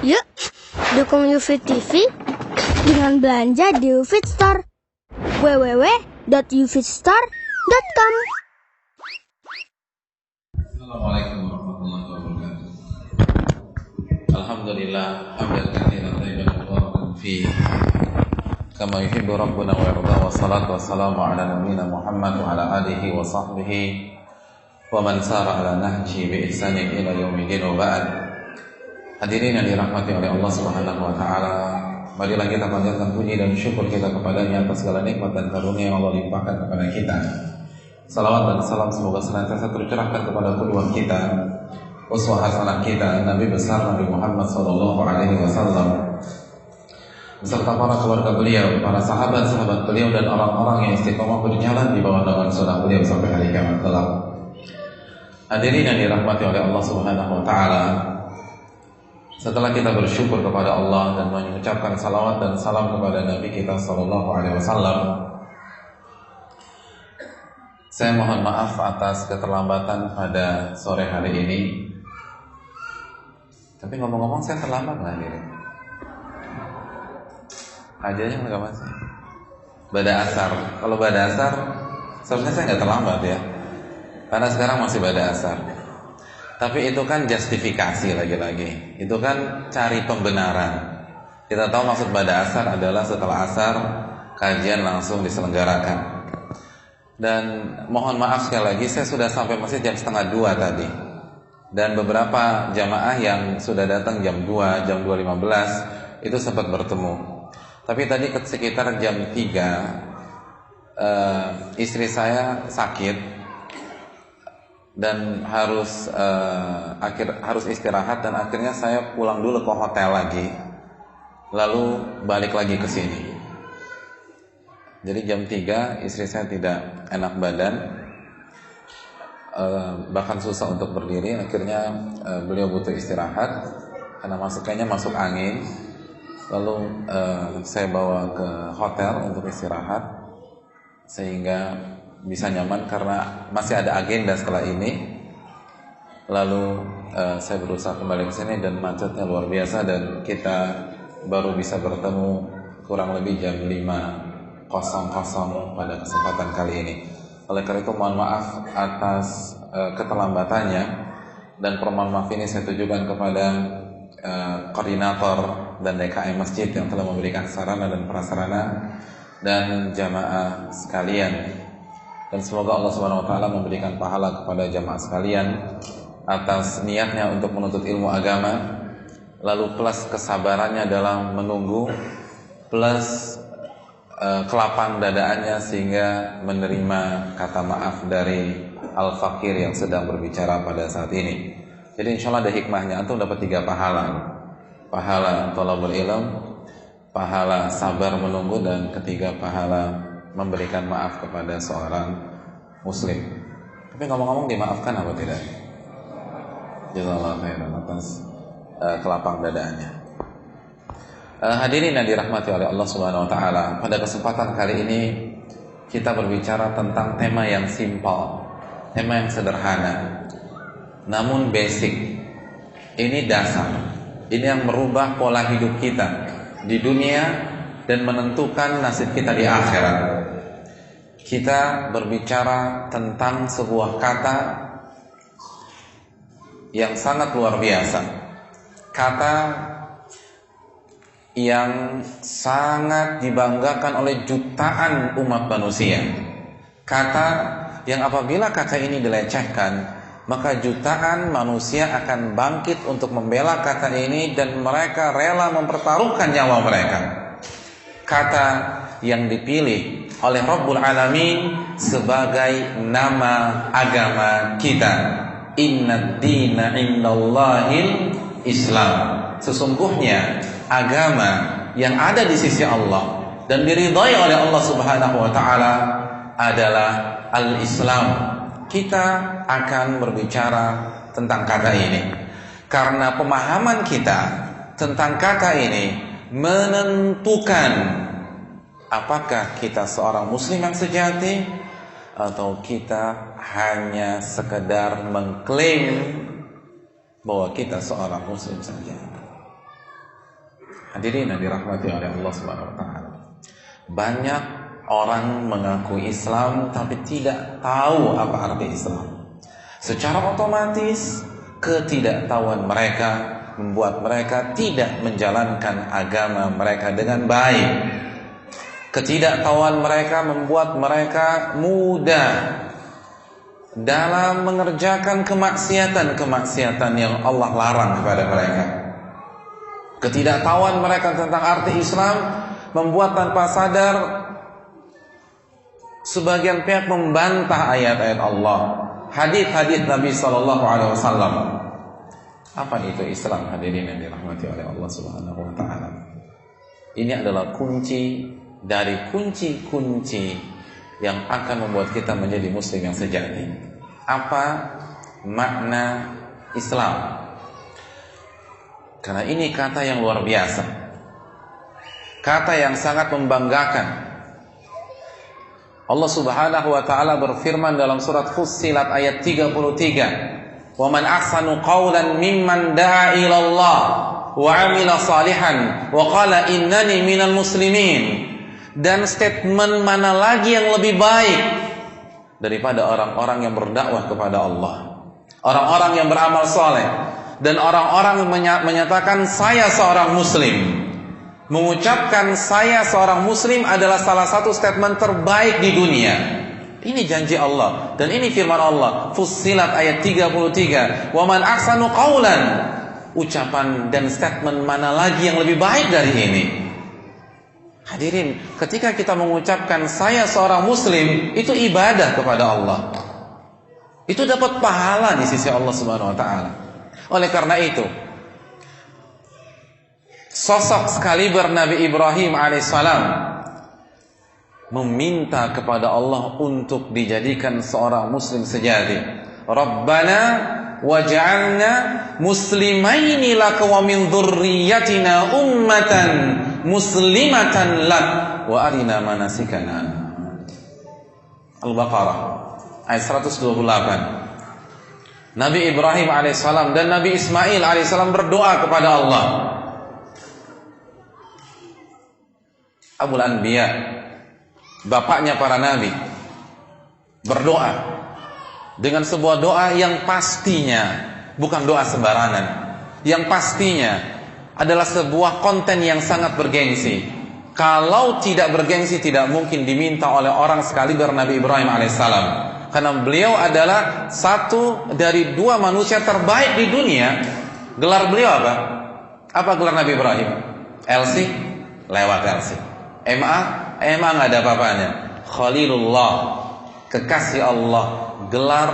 Yuk, dukung UFIT TV dengan belanja di UFIT Store. www.ufitstore.com. Assalamualaikum warahmatullahi wabarakatuh. Alhamdulillah, hamdan katsiran thayyiban mubarakan fi kama yuhibbu rabbuna wa yarda, wa salatu wassalamu ala nabiyyina Muhammad wa ala alihi wa sahbihi wa man sara ala nahji bi ihsanin ila yaumiddin, wa ba'd. Hadirin yang dirahmati oleh Allah Subhanahu wa taala, marilah kita panjatkan puji dan syukur kita kepadanya atas segala nikmat dan karunia yang Allah limpahkan kepada kita. Salawat dan salam semoga senantiasa tercurahkan kepada qudwah kita, uswah hasanah kita, Nabi besar Nabi Muhammad sallallahu alaihi wasallam, beserta para keluarga beliau, para sahabat-sahabat beliau, dan orang-orang yang istiqomah berjalan di bawah naungan sunnah beliau sampai hari kiamat kelak. Hadirin yang dirahmati oleh Allah Subhanahu wa taala, setelah kita bersyukur kepada Allah dan mengucapkan salawat dan salam kepada Nabi kita sallallahu alaihi wasallam, saya mohon maaf atas keterlambatan pada sore hari ini. Tapi ngomong-ngomong saya terlambat lah ini. Ajanya nggak masih. Bada asar. Kalau bada asar, seharusnya saya nggak terlambat ya. Karena sekarang masih bada asar. Tapi itu kan justifikasi lagi-lagi. Itu kan cari pembenaran. Kita tahu maksud bada asar adalah setelah asar kajian langsung diselenggarakan. Dan mohon maaf sekali lagi, saya sudah sampai masjid jam 1:30 tadi. Dan beberapa jamaah yang sudah datang jam 2, jam 2:15 itu sempat bertemu. Tapi tadi sekitar jam 3 istri saya sakit dan harus istirahat, dan akhirnya saya pulang dulu ke hotel lagi, lalu balik lagi ke sini. Jadi jam 3 istri saya tidak enak badan, bahkan susah untuk berdiri. Akhirnya beliau butuh istirahat karena kayaknya masuk angin. Lalu saya bawa ke hotel untuk istirahat sehingga bisa nyaman, karena masih ada agenda setelah ini. Lalu saya berusaha kembali ke sini dan macetnya luar biasa, dan kita baru bisa bertemu kurang lebih jam 5:00 pada kesempatan kali ini. Oleh karena itu mohon maaf atas keterlambatannya, dan permohonan maaf ini saya tujukan kepada koordinator dan DKM masjid yang telah memberikan sarana dan prasarana, dan jamaah sekalian. Dan semoga Allah Subhanahu wa taala memberikan pahala kepada jamaah sekalian atas niatnya untuk menuntut ilmu agama, lalu plus kesabarannya dalam menunggu, plus kelapang dadaannya sehingga menerima kata maaf dari al-fakir yang sedang berbicara pada saat ini. Jadi insya Allah ada hikmahnya, antum dapat 3 pahala. Pahala thalabul ilm, pahala sabar menunggu, dan ketiga pahala memberikan maaf kepada seorang muslim. Tapi ngomong-ngomong, dimaafkan apa tidak? Jazakallahu khairan atas kelapang dadaannya. Hadirin yang dirahmati oleh Allah Subhanahu wa taala, pada kesempatan kali ini kita berbicara tentang tema yang simpel, tema yang sederhana, namun basic. Ini dasar. Ini yang merubah pola hidup kita di dunia dan menentukan nasib kita di akhirat. Kita berbicara tentang sebuah kata yang sangat luar biasa. Kata yang sangat dibanggakan oleh jutaan umat manusia. Kata yang apabila kata ini dilecehkan, maka jutaan manusia akan bangkit untuk membela kata ini, dan mereka rela mempertaruhkan nyawa mereka. Kata yang dipilih oleh Rabbul Alamin sebagai nama agama kita. Innad dina indallahil Islam. Sesungguhnya agama yang ada di sisi Allah dan diridhai oleh Allah Subhanahu wa taala adalah al-Islam. Kita akan berbicara tentang kata ini karena pemahaman kita tentang kata ini menentukan apakah kita seorang muslim yang sejati atau kita hanya sekedar mengklaim bahwa kita seorang muslim saja. Hadirin yang dirahmati oleh Allah Subhanahu wa taala. Banyak orang mengaku Islam tapi tidak tahu apa arti Islam. Secara otomatis ketidaktahuan mereka membuat mereka tidak menjalankan agama mereka dengan baik. Ketidaktahuan mereka membuat mereka mudah dalam mengerjakan kemaksiatan-kemaksiatan yang Allah larang kepada mereka. Ketidaktahuan mereka tentang arti Islam membuat tanpa sadar sebagian pihak membantah ayat-ayat Allah, hadis-hadis Nabi sallallahu alaihi wasallam. Apa itu Islam, hadirin yang dirahmati oleh Allah Subhanahu wa taala? Ini adalah kunci dari kunci-kunci yang akan membuat kita menjadi muslim yang sejati. Apa makna Islam? Karena ini kata yang luar biasa, kata yang sangat membanggakan. Allah Subhanahu wa taala berfirman dalam surat Fussilat ayat 33, "Wa man ahsanu qawlan mimman da'a ila Allah wa 'amila salihan wa qala innani minal muslimin." Dan statement mana lagi yang lebih baik daripada orang-orang yang berdakwah kepada Allah, orang-orang yang beramal saleh, dan orang-orang yang menyatakan saya seorang muslim. Mengucapkan saya seorang muslim adalah salah satu statement terbaik di dunia. Ini janji Allah dan ini firman Allah, Fussilat ayat 33, "Wa man ahsanu qawlan." Ucapan dan statement mana lagi yang lebih baik dari ini? Hadirin, ketika kita mengucapkan saya seorang muslim, itu ibadah kepada Allah. Itu dapat pahala di sisi Allah Subhanahu wa taala. Oleh karena itu, sosok sekaliber Nabi Ibrahim alaihissalam meminta kepada Allah untuk dijadikan seorang muslim sejati. Rabbana waj'alna muslimaini laka wa min dzurriyyatina ummatan muslimatan lak wa arina manasikana. Al-Baqarah ayat 128. Nabi Ibrahim alaihissalam dan Nabi Ismail alaihissalam berdoa kepada Allah. Abul Anbiya, bapaknya para nabi, berdoa dengan sebuah doa yang pastinya bukan doa sembarangan, yang pastinya adalah sebuah konten yang sangat bergengsi. Kalau tidak bergengsi, tidak mungkin diminta oleh orang sekaliber Nabi Ibrahim alaihissalam, karena beliau adalah satu dari dua manusia terbaik di dunia. Gelar beliau apa? Apa gelar Nabi Ibrahim? LC? Lewat LC. MA nggak ada apa-apanya. Khalilullah, kekasih Allah, gelar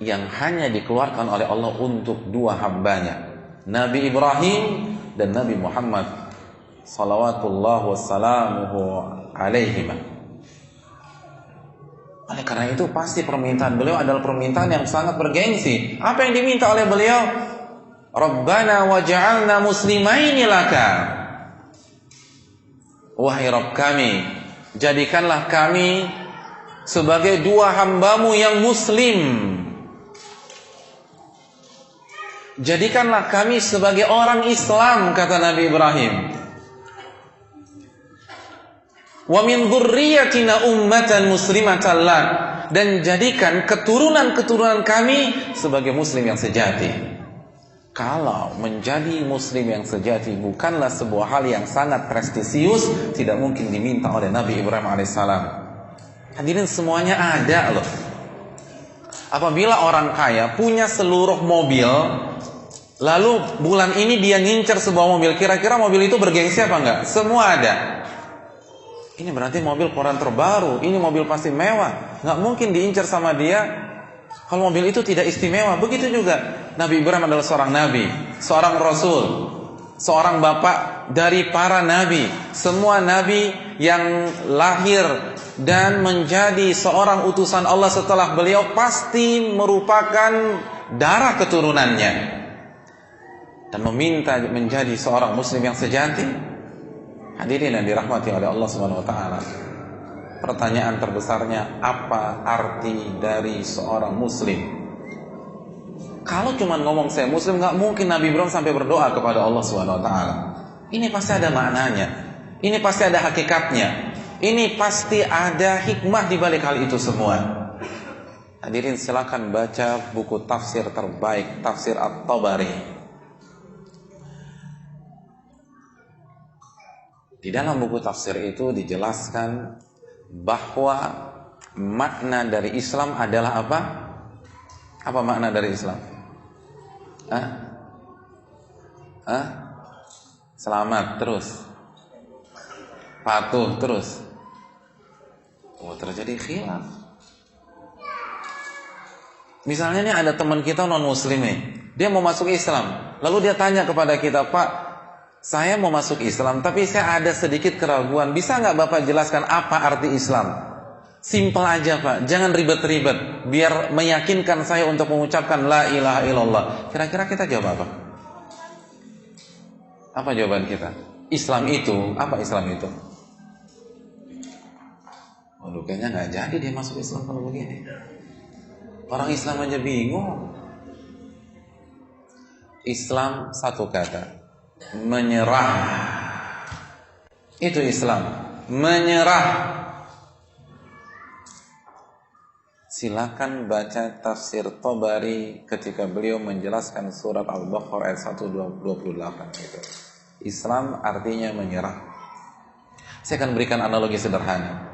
yang hanya dikeluarkan oleh Allah untuk dua hambanya, Nabi Ibrahim dan Nabi Muhammad salawatullah wassalamuhu alaihima. Oleh karena itu pasti permintaan beliau adalah permintaan yang sangat bergengsi. Apa yang diminta oleh beliau? Rabbana waj'alna muslimaini laka. Wahai Rabb kami, jadikanlah kami sebagai dua hambamu yang muslim. Jadikanlah kami sebagai orang Islam, kata Nabi Ibrahim. Wa min dzurriyyatina ummatan muslimatan lak, dan jadikan keturunan-keturunan kami sebagai muslim yang sejati. Kalau menjadi muslim yang sejati bukanlah sebuah hal yang sangat prestisius, tidak mungkin diminta oleh Nabi Ibrahim alaihissalam. Hadirin, semuanya ada loh. Apabila orang kaya punya seluruh mobil, lalu bulan ini dia ngincer sebuah mobil, kira-kira mobil itu bergengsi apa enggak? Semua ada. Ini berarti mobil keluaran terbaru, ini mobil pasti mewah. Nggak mungkin diincar sama dia kalau mobil itu tidak istimewa. Begitu juga Nabi Ibrahim adalah seorang nabi, seorang rasul, seorang bapak dari para nabi. Semua nabi yang lahir dan menjadi seorang utusan Allah setelah beliau pasti merupakan darah keturunannya. Dan meminta menjadi seorang muslim yang sejati. Hadirin yang dirahmati oleh Allah Subhanahu wa taala. Pertanyaan terbesarnya, apa arti dari seorang muslim? Kalau cuma ngomong saya muslim, nggak mungkin Nabi Ibrahim sampai berdoa kepada Allah Subhanahu wa taala. Ini pasti ada maknanya. Ini pasti ada hakikatnya. Ini pasti ada hikmah di balik hal itu semua. Hadirin, silakan baca buku tafsir terbaik, Tafsir At-Tabari. Di dalam buku tafsir itu dijelaskan bahwa makna dari Islam adalah apa? Apa makna dari Islam? Selamat, terus patuh, terus terjadi khilaf. Misalnya nih ada teman kita non muslim nih, dia mau masuk Islam, lalu dia tanya kepada kita, Pak, saya mau masuk Islam tapi saya ada sedikit keraguan, bisa nggak Bapak jelaskan apa arti Islam? Simpel aja Pak, jangan ribet-ribet, biar meyakinkan saya untuk mengucapkan la ilaha illallah. Kira-kira kita jawab apa? Apa jawaban kita? Islam itu, apa Islam itu? Waduh, kayaknya nggak jadi dia masuk Islam kalau begini. Orang Islam aja bingung. Islam satu kata, menyerah. Itu Islam, menyerah. Silakan baca tafsir Tabari ketika beliau menjelaskan surat Al-Baqarah ayat 128 itu. Islam artinya menyerah. Saya akan berikan analogi sederhana.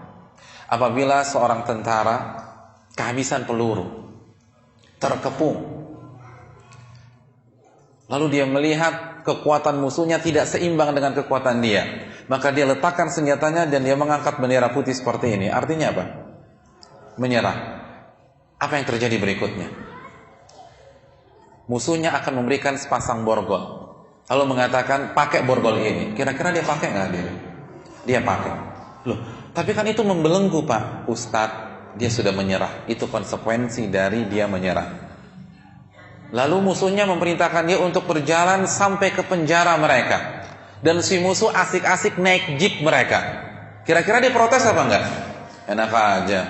Apabila seorang tentara kehabisan peluru, terkepung, lalu dia melihat kekuatan musuhnya tidak seimbang dengan kekuatan dia, maka dia letakkan senjatanya dan dia mengangkat bendera putih seperti ini. Artinya apa? Menyerah. Apa yang terjadi berikutnya? Musuhnya akan memberikan sepasang borgol, lalu mengatakan pakai borgol ini. Kira-kira dia pakai nggak dia? Dia pakai. Loh, tapi kan itu membelenggu Pak. Ustadz, dia sudah menyerah. Itu konsekuensi dari dia menyerah. Lalu musuhnya memerintahkan dia untuk berjalan sampai ke penjara mereka, dan si musuh asik-asik naik jeep mereka. Kira-kira dia protes apa enggak? Enak aja,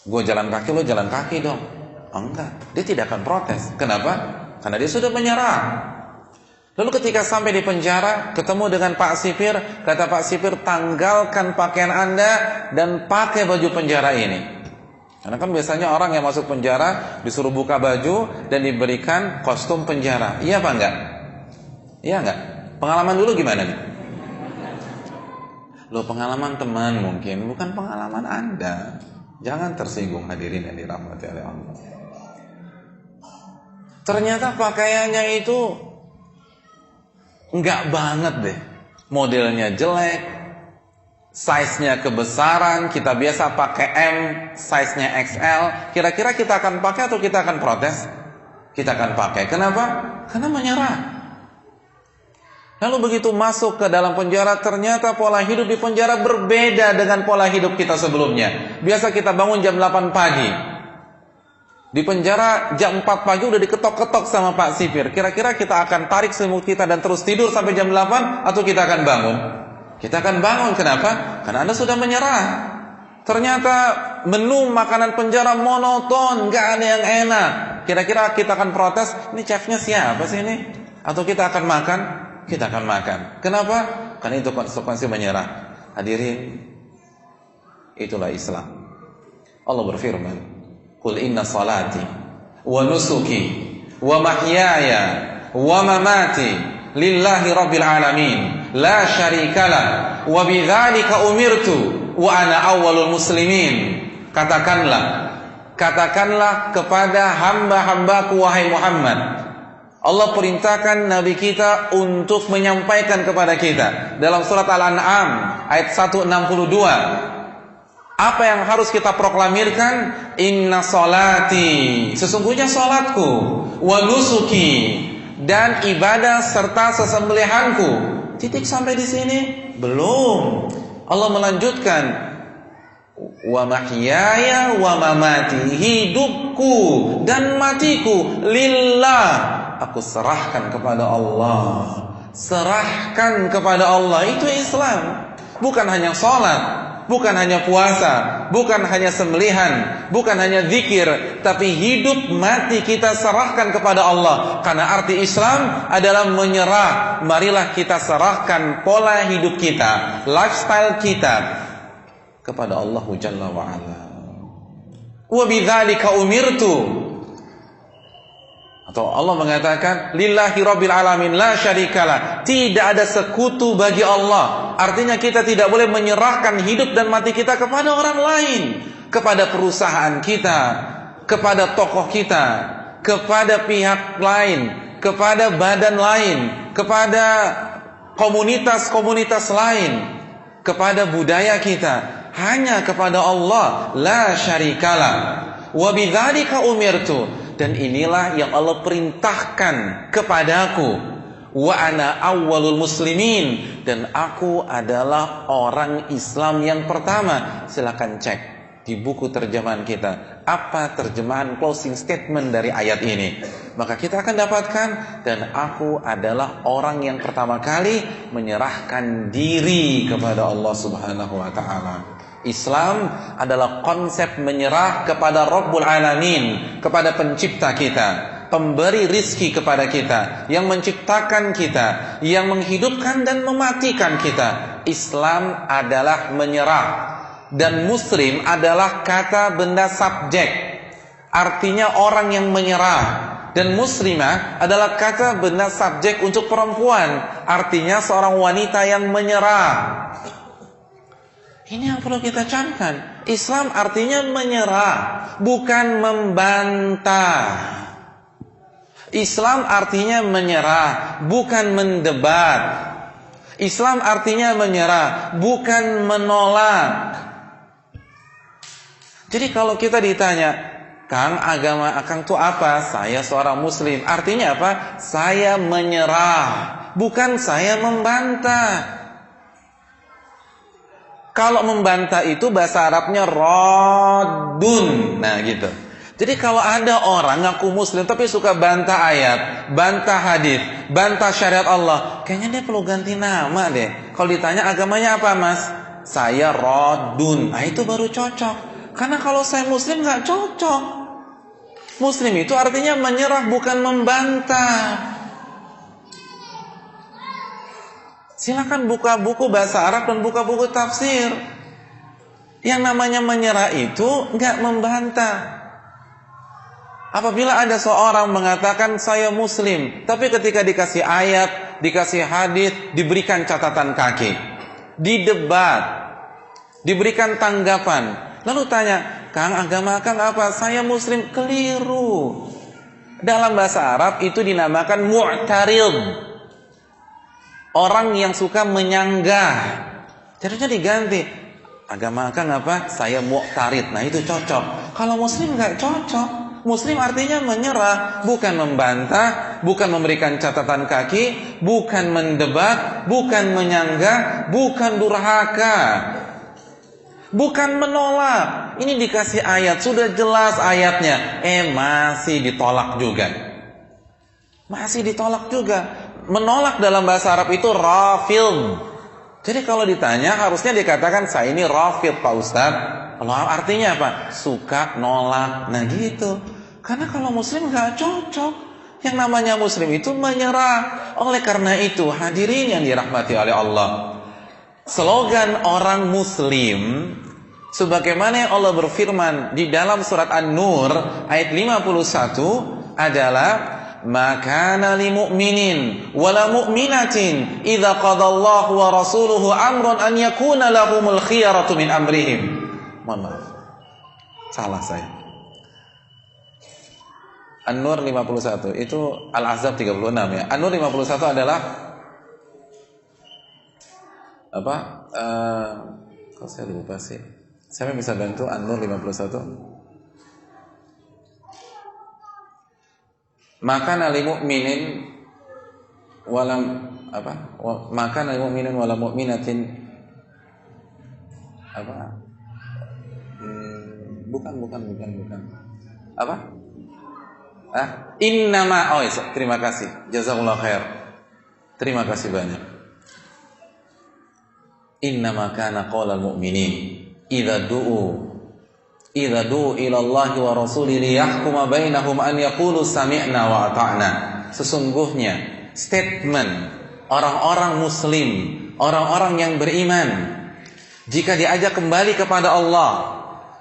gue jalan kaki, lo jalan kaki dong. Enggak, dia tidak akan protes. Kenapa? Karena dia sudah menyerah. Lalu ketika sampai di penjara, ketemu dengan Pak Sipir, kata Pak Sipir, tanggalkan pakaian Anda dan pakai baju penjara ini. Karena kan biasanya orang yang masuk penjara disuruh buka baju dan diberikan kostum penjara. Iya apa enggak? Iya enggak? Pengalaman dulu gimana nih? Loh, pengalaman teman mungkin, bukan pengalaman Anda. Jangan tersinggung hadirin yang dirahmati oleh Allah. Ternyata pakaiannya itu enggak banget deh. Modelnya jelek, size-nya kebesaran. Kita biasa pakai M, size-nya XL. Kira-kira kita akan pakai atau kita akan protes? Kita akan pakai. Kenapa? Karena menyerah. Lalu begitu masuk ke dalam penjara, ternyata pola hidup di penjara berbeda dengan pola hidup kita sebelumnya. Biasa kita bangun jam 8 pagi. Di penjara jam 4 pagi udah diketok-ketok sama Pak Sipir. Kira-kira kita akan tarik selimut kita dan terus tidur sampai jam 8 atau kita akan bangun? Kita akan bangun. Kenapa? Karena Anda sudah menyerah. Ternyata menu makanan penjara monoton, gak ada yang enak. Kira-kira kita akan protes, ini chefnya siapa sih ini? Atau kita akan makan? Kita akan makan. Kenapa? Karena itu konsekuensi menyerah. Hadirin, itulah Islam. Allah berfirman, qul inna salati wa nusuki wa mahyaya wa mamati lillahi rabbil alamin la syarikalah wa bidzalika umirtu wa ana awwalul muslimin. Katakanlah kepada hamba-hambaku wahai Muhammad, Allah perintahkan Nabi kita untuk menyampaikan kepada kita dalam surat Al-An'am ayat 162. Apa yang harus kita proklamirkan? Inna solati, sesungguhnya solatku, wa nusuki, dan ibadah serta sesembelihanku. Titik sampai di sini? Belum. Allah melanjutkan, wa mahyaya wa mamati, hidupku dan matiku lillah, aku serahkan kepada Allah. Serahkan kepada Allah, itu Islam. Bukan hanya sholat, bukan hanya puasa, bukan hanya sembelihan, bukan hanya zikir, tapi hidup mati kita serahkan kepada Allah. Karena arti Islam adalah menyerah. Marilah kita serahkan pola hidup kita, lifestyle kita kepada Allah Jalla wa Ala. Wa bidzalika umirtu. Atau Allah mengatakan lillahi rabbil alamin la syarikalah, tidak ada sekutu bagi Allah. Artinya kita tidak boleh menyerahkan hidup dan mati kita kepada orang lain, kepada perusahaan kita, kepada tokoh kita, kepada pihak lain, kepada badan lain, kepada komunitas-komunitas lain, kepada budaya kita. Hanya kepada Allah, la syarikalah. Wa bidzalika umirtu. Dan inilah yang Allah perintahkan kepadaku. Wa ana awwalul muslimin. Dan aku adalah orang Islam yang pertama. Silakan cek di buku terjemahan kita, apa terjemahan closing statement dari ayat ini. Maka kita akan dapatkan, dan aku adalah orang yang pertama kali menyerahkan diri kepada Allah Subhanahu wa ta'ala. Islam adalah konsep menyerah kepada Rabbul Alamin, kepada pencipta kita, pemberi rizki kepada kita, yang menciptakan kita, yang menghidupkan dan mematikan kita. Islam adalah menyerah. Dan muslim adalah kata benda subjek, artinya orang yang menyerah. Dan muslimah adalah kata benda subjek untuk perempuan, artinya seorang wanita yang menyerah. Ini yang perlu kita camkan. Islam artinya menyerah, bukan membantah. Islam artinya menyerah, bukan mendebat. Islam artinya menyerah, bukan menolak. Jadi kalau kita ditanya, Kang, agama Akang itu apa? Saya seorang muslim. Artinya apa? Saya menyerah, bukan saya membantah. Kalau membantah itu bahasa Arabnya raddun. Nah gitu. Jadi kalau ada orang ngaku muslim tapi suka bantah ayat, bantah hadis, bantah syariat Allah, kayaknya dia perlu ganti nama deh. Kalau ditanya agamanya apa, Mas? Saya raddun. Nah itu baru cocok. Karena kalau saya muslim gak cocok. Muslim itu artinya menyerah, bukan membantah. Silakan buka buku bahasa Arab dan buka buku tafsir. Yang namanya menyerah itu enggak membantah. Apabila ada seorang mengatakan saya muslim, tapi ketika dikasih ayat, dikasih hadis, diberikan catatan kaki, didebat, diberikan tanggapan, lalu tanya, Kang, agama Kang apa? Saya muslim. Keliru. Dalam bahasa Arab itu dinamakan mu'tarid, orang yang suka menyanggah. Jadinya diganti, agama Akang apa? Saya mu'tarid. Nah itu cocok. Kalau muslim gak cocok. Muslim artinya menyerah, bukan membantah, bukan memberikan catatan kaki, bukan mendebat, bukan menyanggah, bukan durhaka, bukan menolak. Ini dikasih ayat, sudah jelas ayatnya, masih ditolak juga. Masih ditolak juga. Menolak dalam bahasa Arab itu rafid. Jadi kalau ditanya harusnya dikatakan saya ini rafid Pak Ustadz. Kalau artinya apa? Suka, nolak. Nah gitu. Karena kalau muslim gak cocok. Yang namanya muslim itu menyerah. Oleh karena itu hadirin yang dirahmati oleh Allah, slogan orang muslim sebagaimana yang Allah berfirman di dalam surat An-Nur ayat 51 adalah makana li mu'minin wala mu'minatin idza qadallahu wa rasuluhu amran an yakuna lahumul khiyaratu min amrihim. Mohon maaf, salah saya. An-Nur 51 itu Al-Ahzab 36 ya. An-Nur 51 adalah apa? Kok saya lupa sih. Siapa yang bisa bantu An-Nur 51? Maka nali mu'minin walam apa? Maka nali mu'minin walam mu'minatin apa? Bukan. Apa? Innama terima kasih. Jazakallahu khair. Terima kasih banyak. Innama kana qaulal mu'minin idza du'u ila Allah wa rasulihi liyahkuma bainahum an yaqulu sami'na wa ata'na. Sesungguhnya statement orang-orang muslim, orang-orang yang beriman, jika diajak kembali kepada Allah,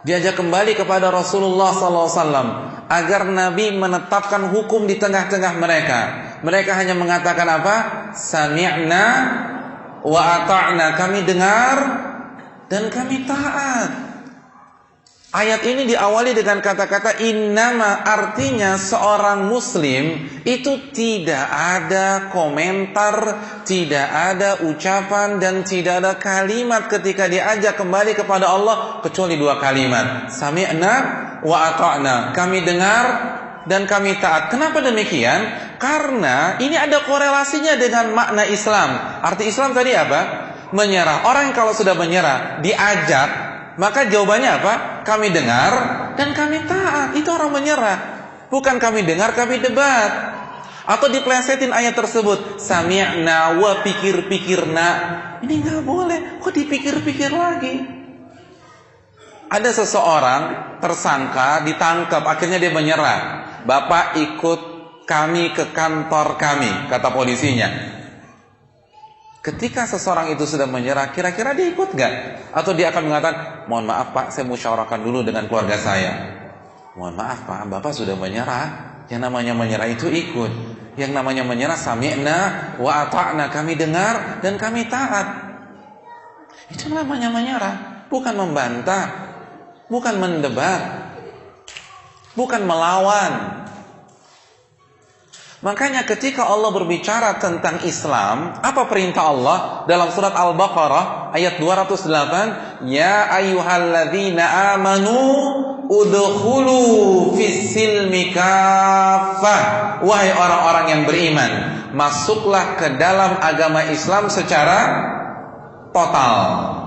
diajak kembali kepada Rasulullah SAW, agar Nabi menetapkan hukum di tengah-tengah mereka, mereka hanya mengatakan apa? Sami'na wa ata'na, kami dengar dan kami taat. Ayat ini diawali dengan kata-kata innama, artinya seorang muslim itu tidak ada komentar, tidak ada ucapan dan tidak ada kalimat ketika diajak kembali kepada Allah kecuali dua kalimat, sami'na wa ata'na, kami dengar dan kami taat. Kenapa demikian? Karena ini ada korelasinya dengan makna Islam. Arti Islam tadi apa? Menyerah. Orang yang kalau sudah menyerah diajak, maka jawabannya apa? Kami dengar dan kami taat. Itu orang menyerah. Bukan kami dengar, kami debat. Atau diplesetin ayat tersebut, sami'na wa pikir-pikirna. Ini nggak boleh. Kok dipikir-pikir lagi? Ada seseorang tersangka, ditangkap, akhirnya dia menyerah. Bapak ikut kami ke kantor kami, kata polisinya. Ketika seseorang itu sudah menyerah, kira-kira dia ikut gak? Atau dia akan mengatakan, mohon maaf Pak, saya musyawarahkan dulu dengan keluarga saya. Mohon maaf Pak, Bapak sudah menyerah. Yang namanya menyerah itu ikut. Yang namanya menyerah, sami'na wa ata'na, kami dengar dan kami taat. Itu namanya menyerah. Bukan membantah, bukan mendebat, bukan melawan. Makanya ketika Allah berbicara tentang Islam, apa perintah Allah dalam surat Al-Baqarah ayat 208? Ya ayyuhalladzina amanu udkhulu fis-silmi kaffah. Wahai orang-orang yang beriman, masuklah ke dalam agama Islam secara total,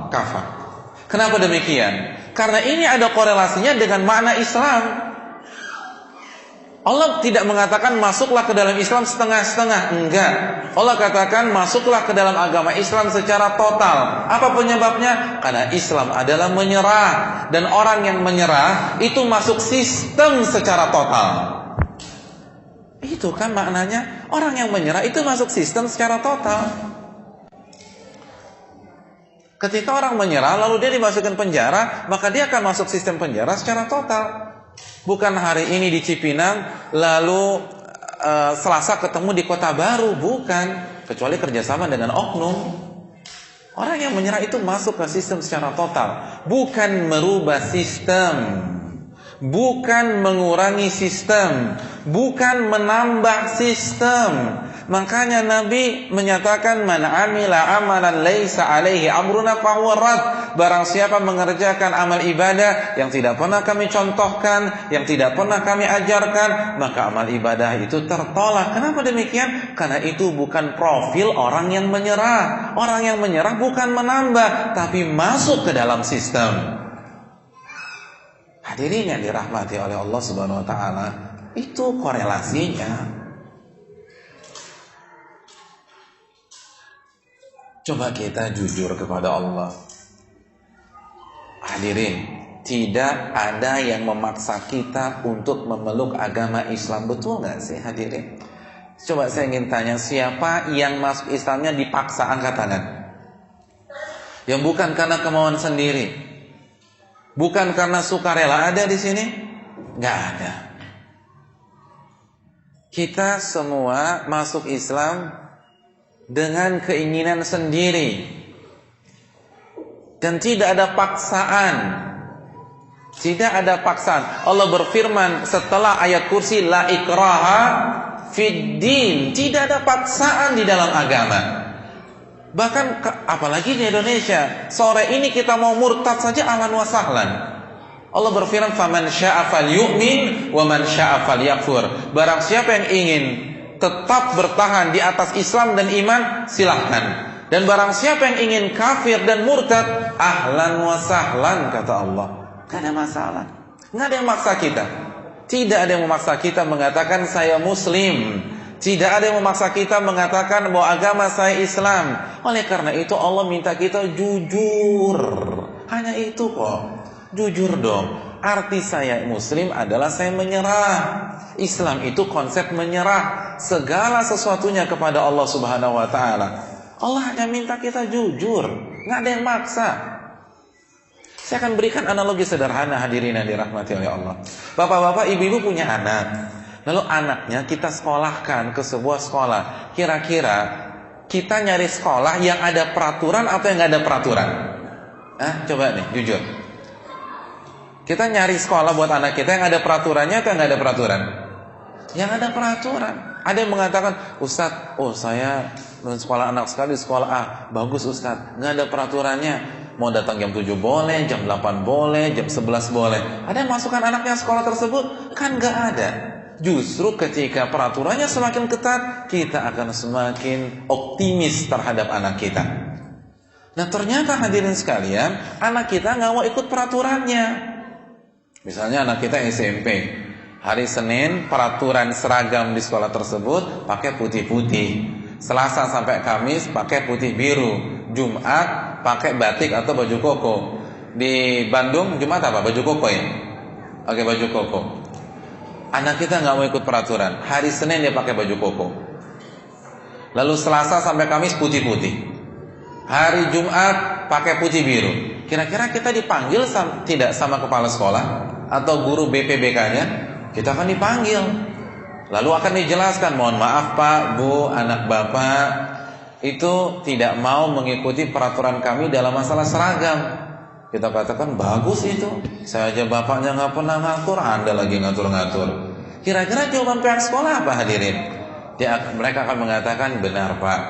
kafah. Kenapa demikian? Karena ini ada korelasinya dengan makna Islam. Allah tidak mengatakan masuklah ke dalam Islam setengah-setengah, enggak. Allah katakan masuklah ke dalam agama Islam secara total. Apa penyebabnya? Karena Islam adalah menyerah, dan orang yang menyerah itu masuk sistem secara total. Itu kan maknanya, orang yang menyerah itu masuk sistem secara total. Ketika orang menyerah lalu dia dimasukkan penjara, maka dia akan masuk sistem penjara secara total. Bukan hari ini di Cipinang, lalu Selasa ketemu di Kota Baru, bukan. Kecuali kerjasama dengan oknum. Orang yang menyerah itu masuk ke sistem secara total, bukan merubah sistem, bukan mengurangi sistem, bukan menambah sistem. Makanya Nabi menyatakan man amila amalan laisa alaihi amruna fahuwa rad. Barang siapa mengerjakan amal ibadah yang tidak pernah kami contohkan, yang tidak pernah kami ajarkan, maka amal ibadah itu tertolak. Kenapa demikian? Karena itu bukan profil orang yang menyerah. Orang yang menyerah bukan menambah, tapi masuk ke dalam sistem. Hadirin yang dirahmati oleh Allah Subhanahu wa taala, itu korelasinya. Coba kita jujur kepada Allah. Hadirin, tidak ada yang memaksa kita untuk memeluk agama Islam. Betul gak sih hadirin? Coba saya ingin tanya, siapa yang masuk Islamnya dipaksa? Angkat tangan. Yang bukan karena kemauan sendiri, bukan karena sukarela. Ada di sini? Gak ada. Kita semua masuk Islam dengan keinginan sendiri, dan tidak ada paksaan. Tidak ada paksaan. Allah berfirman setelah ayat kursi, la ikraha fid din. Tidak ada paksaan di dalam agama. Bahkan apalagi di Indonesia, sore ini kita mau murtad saja ahlan wa sahlan. Allah berfirman, faman syaa falyu'min wa man syaa falyakfur. Barang siapa yang ingin tetap bertahan di atas Islam dan iman, silahkan. Dan barang siapa yang ingin kafir dan murtad, ahlan wa sahlan, kata Allah. Gak ada masalah. Gak ada yang maksa kita. Tidak ada yang memaksa kita mengatakan saya muslim, Tidak ada yang memaksa kita mengatakan bahwa agama saya Islam. Oleh karena itu Allah minta kita jujur. Hanya itu kok. Jujur dong. Arti saya Muslim adalah saya menyerah. Islam itu konsep menyerah segala sesuatunya kepada Allah Subhanahu wa taala. Allah hanya minta kita jujur, nggak ada yang maksa. Saya akan berikan analogi sederhana, hadirin yang dirahmati oleh Allah. Bapak-bapak, ibu-ibu punya anak. Lalu anaknya kita sekolahkan ke sebuah sekolah. Kira-kira kita nyari sekolah yang ada peraturan atau yang nggak ada peraturan? Coba nih, jujur. Kita nyari sekolah buat anak kita yang ada peraturannya atau yang nggak ada peraturan? Yang ada peraturan. Ada yang mengatakan, Ustadz, saya sekolah anak sekali sekolah A. Bagus Ustadz, nggak ada peraturannya. Mau datang jam 7 boleh, jam 8 boleh, jam 11 boleh. Ada yang masukkan anaknya sekolah tersebut? Kan nggak ada. Justru ketika peraturannya semakin ketat, kita akan semakin optimis terhadap anak kita. Nah ternyata hadirin sekalian, anak kita nggak mau ikut peraturannya. Misalnya anak kita SMP, hari Senin peraturan seragam di sekolah tersebut pakai putih-putih. Selasa sampai Kamis pakai putih biru. Jumat pakai batik atau baju koko. Di Bandung Jumat apa? Baju koko ya? Pakai baju koko. Anak kita nggak mau ikut peraturan. Hari Senin dia pakai baju koko. Lalu Selasa sampai Kamis putih-putih. Hari Jumat pakai putih biru. Kira-kira kita dipanggil tidak sama kepala sekolah atau guru BPBK-nya? Kita akan dipanggil. Lalu akan dijelaskan, mohon maaf Pak, Bu, anak Bapak itu tidak mau mengikuti peraturan kami dalam masalah seragam. Kita katakan, bagus itu. Saya aja bapaknya nggak pernah ngatur, Anda lagi ngatur-ngatur. Kira-kira jawaban pihak sekolah apa hadirin? Mereka akan mengatakan, benar Pak,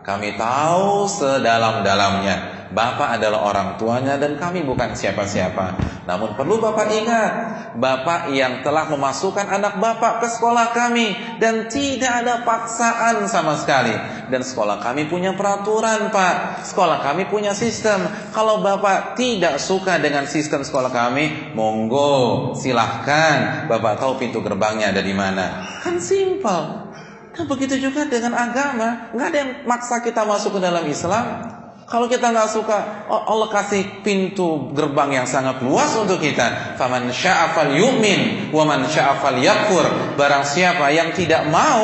kami tahu sedalam-dalamnya Bapak adalah orang tuanya dan kami bukan siapa-siapa. Namun perlu Bapak ingat, Bapak yang telah memasukkan anak Bapak ke sekolah kami dan tidak ada paksaan sama sekali. Dan sekolah kami punya peraturan Pak, sekolah kami punya sistem. Kalau Bapak tidak suka dengan sistem sekolah kami, monggo silahkan, Bapak tahu pintu gerbangnya ada di mana. Kan simpel. Nah begitu juga dengan agama, nggak ada yang maksa kita masuk ke dalam Islam. Kalau kita nggak suka, Allah kasih pintu gerbang yang sangat luas untuk kita. Faman syaa'a falyu'min wa man syaa'a falyakfur. Barang siapa yang tidak mau,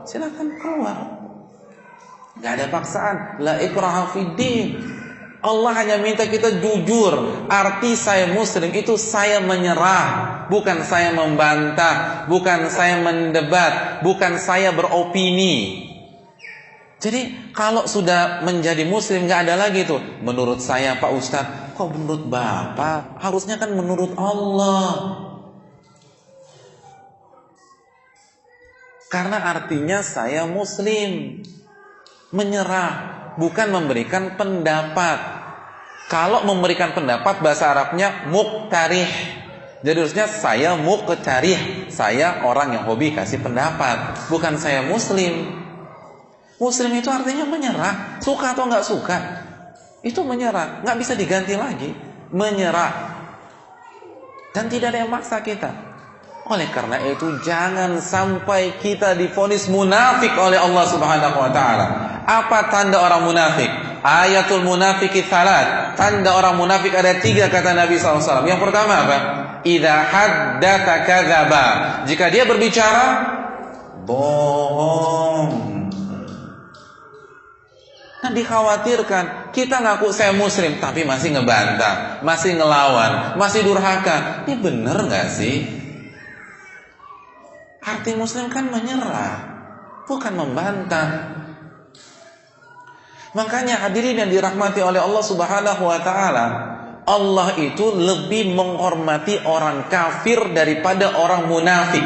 silakan keluar. Nggak ada paksaan. La ikraha fiddin. Allah hanya minta kita jujur. Arti saya Muslim itu saya menyerah, bukan saya membantah, bukan saya mendebat, bukan saya beropini. Jadi kalau sudah menjadi Muslim nggak ada lagi tuh. Menurut saya Pak Ustadz, kok menurut Bapak? Harusnya kan menurut Allah. Karena artinya saya Muslim, menyerah, bukan memberikan pendapat. Kalau memberikan pendapat bahasa Arabnya muqtarih. Jadi harusnya saya muqtarih, saya orang yang hobi kasih pendapat, bukan saya Muslim. Muslim itu artinya menyerah, suka atau nggak suka, itu menyerah, nggak bisa diganti lagi, menyerah, dan tidak ada yang maksa kita. Oleh karena itu jangan sampai kita divonis munafik oleh Allah Subhanahu Wa Taala. Apa tanda orang munafik? Ayatul munafiki tsalat. Tanda orang munafik ada 3 kata Nabi SAW. Yang pertama apa? Idza haddatsa kadzaba. Jika dia berbicara bohong. Nah dikhawatirkan kita ngaku saya Muslim tapi masih ngebantah, masih ngelawan, masih durhaka. Ini bener gak sih? Arti Muslim kan menyerah, bukan membantah. Makanya hadirin yang dirahmati oleh Allah Subhanahu Wa Taala, Allah itu lebih menghormati orang kafir daripada orang munafik.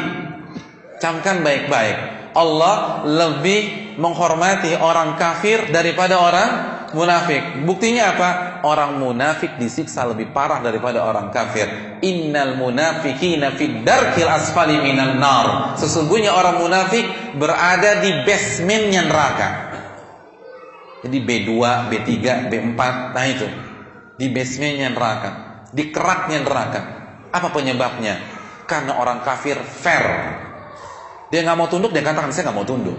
Camkan baik-baik. Allah lebih menghormati orang kafir daripada orang munafik. Buktinya apa? Orang munafik disiksa lebih parah daripada orang kafir. Innal munafiqina fid darkil asfali minan nar. Sesungguhnya orang munafik berada di basementnya neraka. Jadi B2, B3, B4, nah itu di basementnya neraka, di keraknya neraka. Apa penyebabnya? Karena orang kafir fair. Dia nggak mau tunduk, dia katakan saya nggak mau tunduk.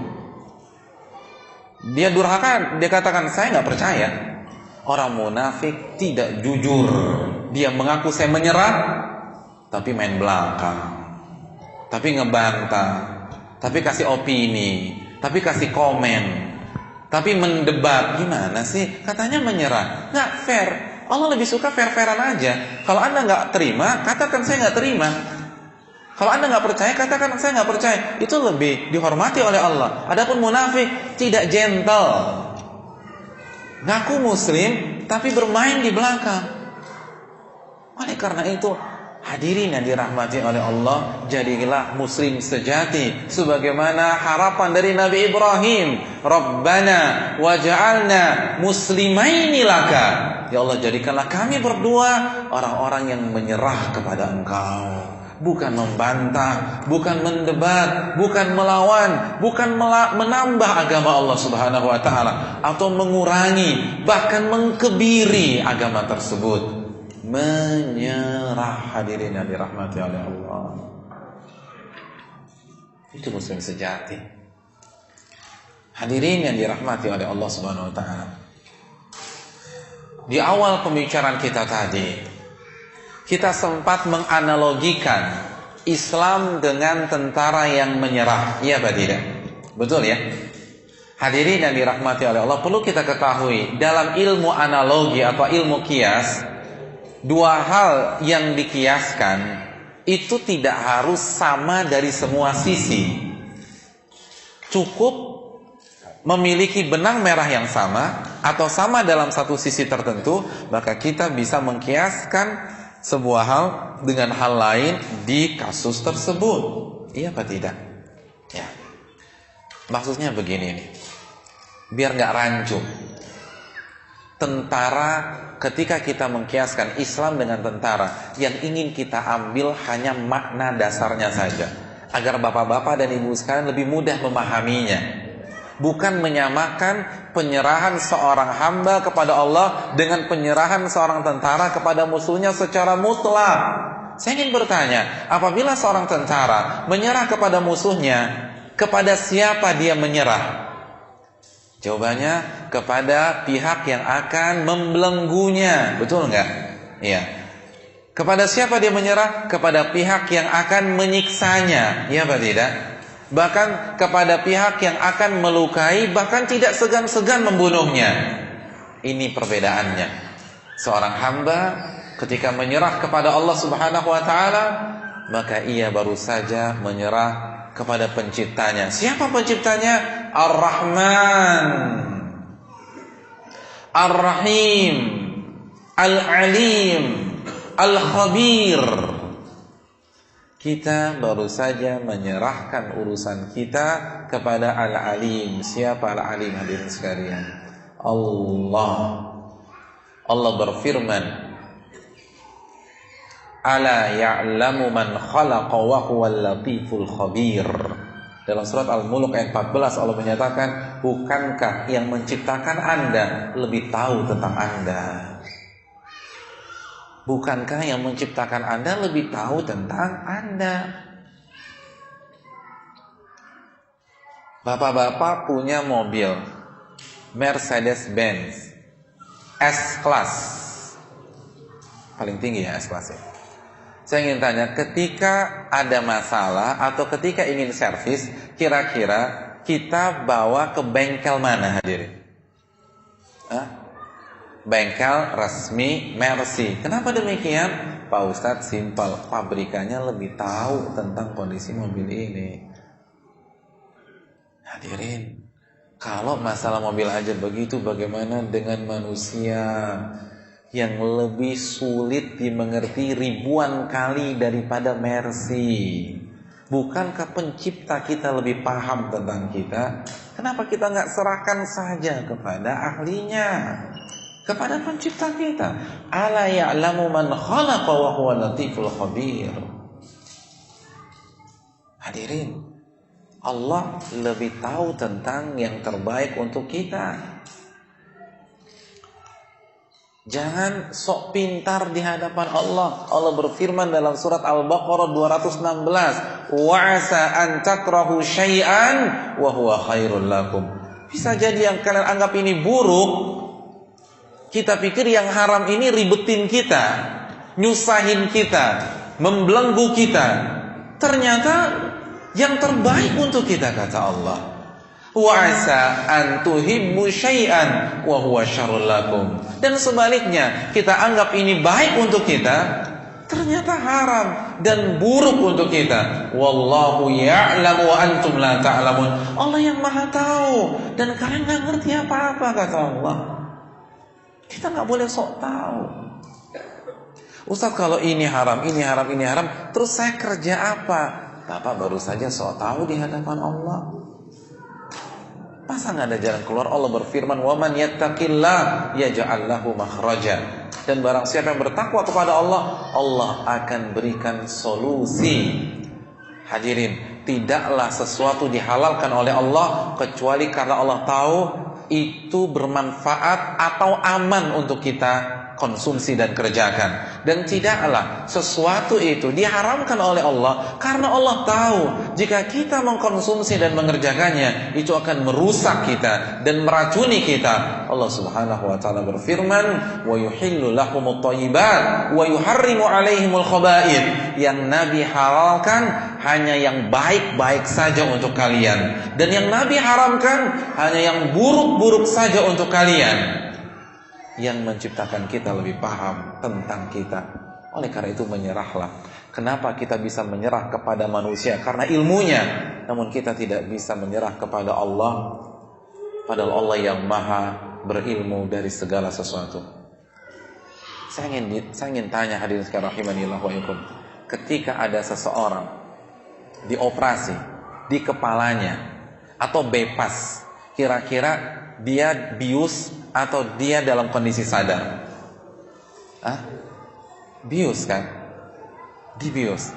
Dia durhaka, dia katakan saya nggak percaya. Orang munafik tidak jujur. Dia mengaku saya menyerah, tapi main belakang, tapi ngebantah, tapi kasih opini, tapi kasih komen, tapi mendebat. Gimana sih? Katanya menyerah, nggak fair. Allah lebih suka fair-fairan aja. Kalau Anda nggak terima, katakan saya nggak terima. Kalau Anda nggak percaya, katakan saya nggak percaya. Itu lebih dihormati oleh Allah. Adapun munafik tidak gentle, ngaku muslim tapi bermain di belakang. Oleh karena itu, hadirin yang dirahmati oleh Allah, jadilah muslim sejati sebagaimana harapan dari Nabi Ibrahim, Rabbana waj'alna muslimaini laka. Ya Allah, jadikanlah kami berdua orang-orang yang menyerah kepada Engkau. Bukan membantah, bukan mendebat, bukan melawan, bukan menambah agama Allah Subhanahu wa taala atau mengurangi, bahkan mengkebiri agama tersebut. Menyerah, hadirin yang dirahmati oleh Allah. Itu muslim sejati. Hadirin yang dirahmati oleh Allah Subhanahu wa taala. Di awal pembicaraan kita tadi, kita sempat menganalogikan Islam dengan tentara yang menyerah. Iya, Pak tidak? Betul ya? Hadirin yang dirahmati oleh Allah, perlu kita ketahui dalam ilmu analogi atau ilmu kias, dua hal yang dikiaskan itu tidak harus sama dari semua sisi. Cukup memiliki benang merah yang sama atau sama dalam satu sisi tertentu, maka kita bisa mengkiaskan sebuah hal dengan hal lain di kasus tersebut. Iya apa tidak? Ya. Maksudnya begini nih, biar nggak rancu. Tentara, ketika kita mengkiaskan Islam dengan tentara, yang ingin kita ambil hanya makna dasarnya saja, agar bapak-bapak dan ibu sekalian lebih mudah memahaminya. Bukan menyamakan penyerahan seorang hamba kepada Allah dengan penyerahan seorang tentara kepada musuhnya secara mutlak. Saya ingin bertanya, apabila seorang tentara menyerah kepada musuhnya, kepada siapa dia menyerah? Jawabannya, kepada pihak yang akan membelenggunya. Betul enggak? Iya. Kepada siapa dia menyerah? Kepada pihak yang akan menyiksanya. Iya apa tidak? Bahkan kepada pihak yang akan melukai, bahkan tidak segan-segan membunuhnya. Ini perbedaannya. Seorang hamba ketika menyerah kepada Allah Subhanahu wa taala, maka ia baru saja menyerah kepada penciptanya. Siapa penciptanya? Ar-Rahman, Ar-Rahim, Al-Alim, Al-Khabir. Kita baru saja menyerahkan urusan kita kepada Al-Alim. Siapa Al-Alim, hadirin sekalian? Allah. Allah berfirman, Ala ya'lamu man khalaqa wa huwal latiful khabir. Dalam surat Al-Mulk ayat 14 Allah menyatakan, bukankah yang menciptakan Anda lebih tahu tentang Anda? Bukankah yang menciptakan Anda lebih tahu tentang Anda? Bapak-bapak punya mobil Mercedes-Benz S-Class, paling tinggi ya S-Class ya. Saya ingin tanya, ketika ada masalah atau ketika ingin servis, kira-kira kita bawa ke bengkel mana, hadirin? Bengkel resmi Mercy. Kenapa demikian? Pak Ustadz, simpel, pabrikannya lebih tahu tentang kondisi mobil ini. Hadirin, kalau masalah mobil aja begitu, bagaimana dengan manusia yang lebih sulit dimengerti ribuan kali daripada Mercy? Bukankah pencipta kita lebih paham tentang kita? Kenapa kita nggak serahkan saja kepada ahlinya, kepada pencipta kita? Ala ya'lamu man khalaqa wa huwa latiful khabir. Hadirin, Allah lebih tahu tentang yang terbaik untuk kita. Jangan sok pintar di hadapan Allah. Allah berfirman dalam surat Al-Baqarah 216, "Wa 'asa an takrahu syai'an wa huwa khairul lakum." Bisa jadi yang kalian anggap ini buruk, kita pikir yang haram ini ribetin kita, nyusahin kita, membelenggu kita. Ternyata yang terbaik untuk kita, kata Allah. Wa 'asa an tuhibbu syai'an wa huwa syarrul lakum. Dan sebaliknya, kita anggap ini baik untuk kita, ternyata haram dan buruk untuk kita. Wallahu ya'lamu wa antum la ta'lamun. Allah yang Maha tahu dan kalian enggak ngerti apa-apa, kata Allah. Kita enggak boleh sok tahu. Ustaz, kalau ini haram, ini haram, ini haram, terus saya kerja apa? Bapak baru saja sok tahu di hadapan Allah. Masa nggak ada jalan keluar? Allah berfirman, "Wa man yattaqillah yaj'al lahu makhraja." Dan barang siapa yang bertakwa kepada Allah, Allah akan berikan solusi. Hadirin, tidaklah sesuatu dihalalkan oleh Allah kecuali karena Allah tahu itu bermanfaat atau aman untuk kita konsumsi dan kerjakan. Dan tidaklah sesuatu itu diharamkan oleh Allah karena Allah tahu jika kita mengkonsumsi dan mengerjakannya itu akan merusak kita dan meracuni kita. Allah Subhanahu wa taala berfirman, "Wa yuhillu lahumut thayyibat wa yuharrimu 'alaihimul khaba'ith." Yang Nabi halalkan hanya yang baik-baik saja untuk kalian, dan yang Nabi haramkan hanya yang buruk-buruk saja untuk kalian. Yang menciptakan kita lebih paham tentang kita. Oleh karena itu menyerahlah. Kenapa kita bisa menyerah kepada manusia? Karena ilmunya. Namun kita tidak bisa menyerah kepada Allah, padahal Allah yang maha berilmu dari segala sesuatu. Saya ingin tanya hadirin sekalian rahimanillah wa iyyakum. Ketika ada seseorang dioperasi di kepalanya atau bypass, kira-kira dia bius atau dia dalam kondisi sadar? Bius kan? Dibius.